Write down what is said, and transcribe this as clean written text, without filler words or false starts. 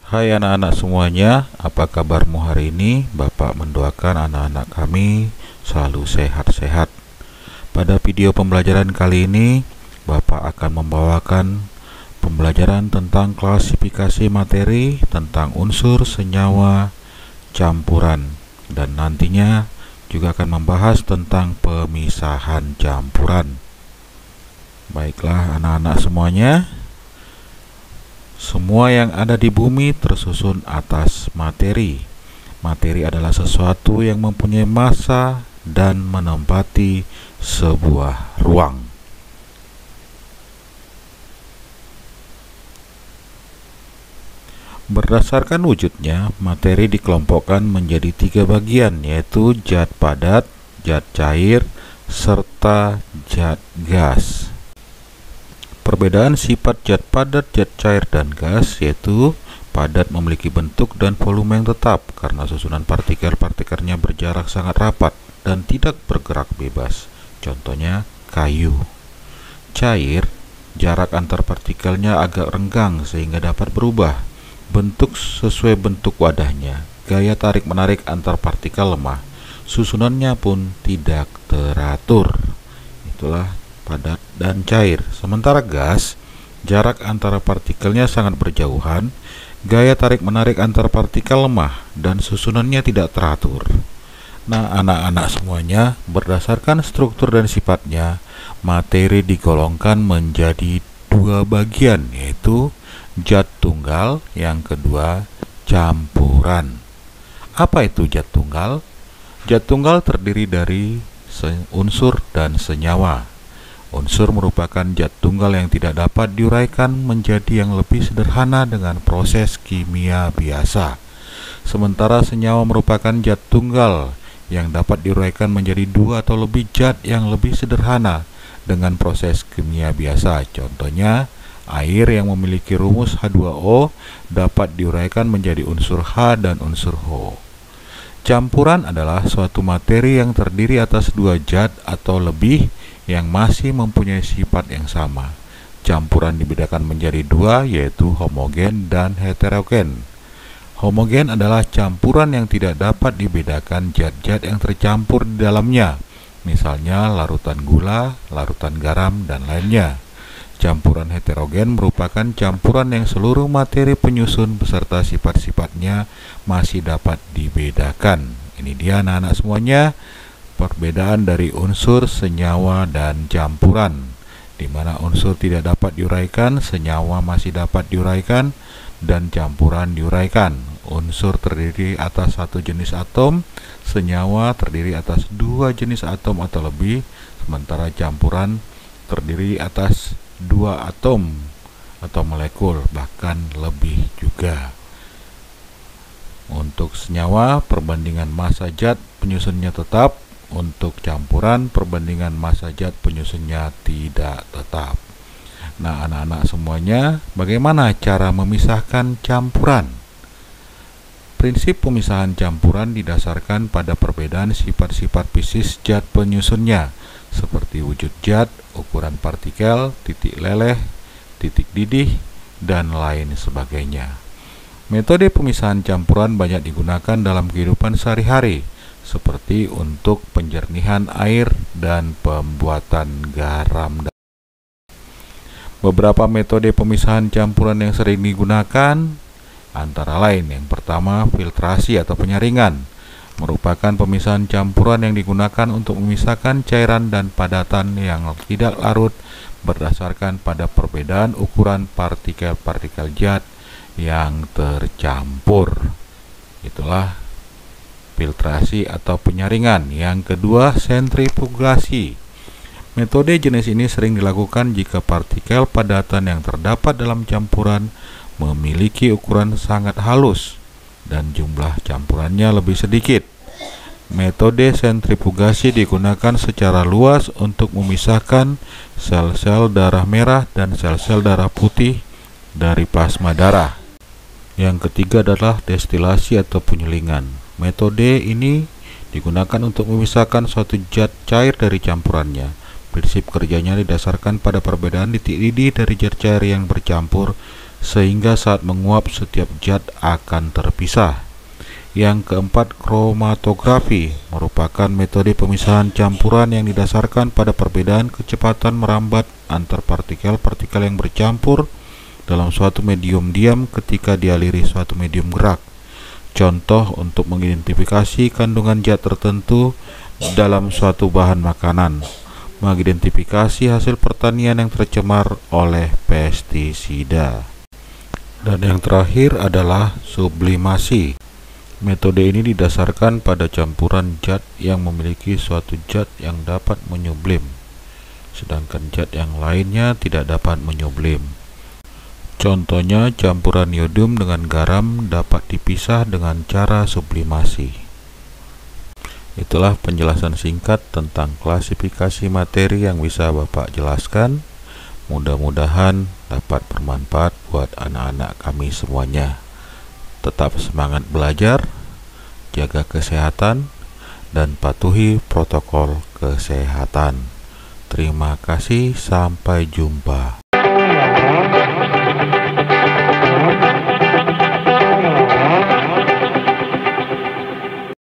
Hai anak-anak semuanya, apa kabarmu hari ini? Bapak mendoakan anak-anak kami selalu sehat-sehat. Pada video pembelajaran kali ini, Bapak akan membawakan pembelajaran tentang klasifikasi materi, tentang unsur, senyawa, campuran, dan nantinya juga akan membahas tentang pemisahan campuran. Baiklah anak-anak semuanya, semua yang ada di bumi tersusun atas materi. Materi adalah sesuatu yang mempunyai massa dan menempati sebuah ruang. Berdasarkan wujudnya, materi dikelompokkan menjadi 3 bagian, yaitu zat padat, zat cair, serta zat gas. Perbedaan sifat zat padat, zat cair, dan gas yaitu padat memiliki bentuk dan volume yang tetap karena susunan partikel-partikelnya berjarak sangat rapat dan tidak bergerak bebas. Contohnya kayu. Cair, jarak antar partikelnya agak renggang sehingga dapat berubah bentuk sesuai bentuk wadahnya. Gaya tarik-menarik antar partikel lemah. Susunannya pun tidak teratur. Itulah padat dan cair. Sementara gas, jarak antara partikelnya sangat berjauhan, gaya tarik-menarik antar partikel lemah, dan susunannya tidak teratur. Nah, anak-anak semuanya, berdasarkan struktur dan sifatnya, materi digolongkan menjadi 2 bagian, yaitu zat tunggal, yang kedua campuran. Apa itu zat tunggal? Zat tunggal terdiri dari unsur dan senyawa. Unsur merupakan zat tunggal yang tidak dapat diuraikan menjadi yang lebih sederhana dengan proses kimia biasa. Sementara senyawa merupakan zat tunggal yang dapat diuraikan menjadi 2 atau lebih zat yang lebih sederhana dengan proses kimia biasa. Contohnya, air yang memiliki rumus H2O dapat diuraikan menjadi unsur H dan unsur O. Campuran adalah suatu materi yang terdiri atas 2 zat atau lebih yang masih mempunyai sifat yang sama. Campuran dibedakan menjadi 2, yaitu homogen dan heterogen. Homogen adalah campuran yang tidak dapat dibedakan zat-zat yang tercampur di dalamnya, misalnya larutan gula, larutan garam, dan lainnya. Campuran heterogen merupakan campuran yang seluruh materi penyusun beserta sifat-sifatnya masih dapat dibedakan. Ini dia anak-anak semuanya, perbedaan dari unsur, senyawa, dan campuran, di mana unsur tidak dapat diuraikan, senyawa masih dapat diuraikan, dan campuran diuraikan. Unsur terdiri atas 1 jenis atom, senyawa terdiri atas 2 jenis atom atau lebih, sementara campuran terdiri atas 2 atom atau molekul, bahkan lebih juga. Untuk senyawa, perbandingan massa zat penyusunnya tetap. Untuk campuran, perbandingan massa zat penyusunnya tidak tetap. Nah, anak-anak semuanya, bagaimana cara memisahkan campuran? Prinsip pemisahan campuran didasarkan pada perbedaan sifat-sifat fisik zat penyusunnya, seperti wujud zat, ukuran partikel, titik leleh, titik didih, dan lain sebagainya. Metode pemisahan campuran banyak digunakan dalam kehidupan sehari-hari, seperti untuk penjernihan air dan pembuatan garam. Beberapa metode pemisahan campuran yang sering digunakan antara lain, yang pertama, filtrasi atau penyaringan, merupakan pemisahan campuran yang digunakan untuk memisahkan cairan dan padatan yang tidak larut berdasarkan pada perbedaan ukuran partikel-partikel zat yang tercampur. Itulah filtrasi atau penyaringan. Yang kedua, sentrifugasi. Metode jenis ini sering dilakukan jika partikel padatan yang terdapat dalam campuran memiliki ukuran sangat halus dan jumlah campurannya lebih sedikit. Metode sentrifugasi digunakan secara luas untuk memisahkan sel-sel darah merah dan sel-sel darah putih dari plasma darah. Yang ketiga adalah destilasi atau penyulingan. Metode ini digunakan untuk memisahkan suatu zat cair dari campurannya. Prinsip kerjanya didasarkan pada perbedaan titik didih dari zat cair yang bercampur sehingga saat menguap setiap zat akan terpisah. Yang keempat, kromatografi merupakan metode pemisahan campuran yang didasarkan pada perbedaan kecepatan merambat antar partikel-partikel yang bercampur dalam suatu medium diam ketika dialiri suatu medium gerak. Contoh untuk mengidentifikasi kandungan zat tertentu dalam suatu bahan makanan, mengidentifikasi hasil pertanian yang tercemar oleh pestisida. Dan yang terakhir adalah sublimasi. Metode ini didasarkan pada campuran zat yang memiliki suatu zat yang dapat menyublim, sedangkan zat yang lainnya tidak dapat menyublim. Contohnya, campuran yodium dengan garam dapat dipisah dengan cara sublimasi. Itulah penjelasan singkat tentang klasifikasi materi yang bisa Bapak jelaskan. Mudah-mudahan dapat bermanfaat buat anak-anak kami semuanya. Tetap semangat belajar, jaga kesehatan, dan patuhi protokol kesehatan. Terima kasih, sampai jumpa.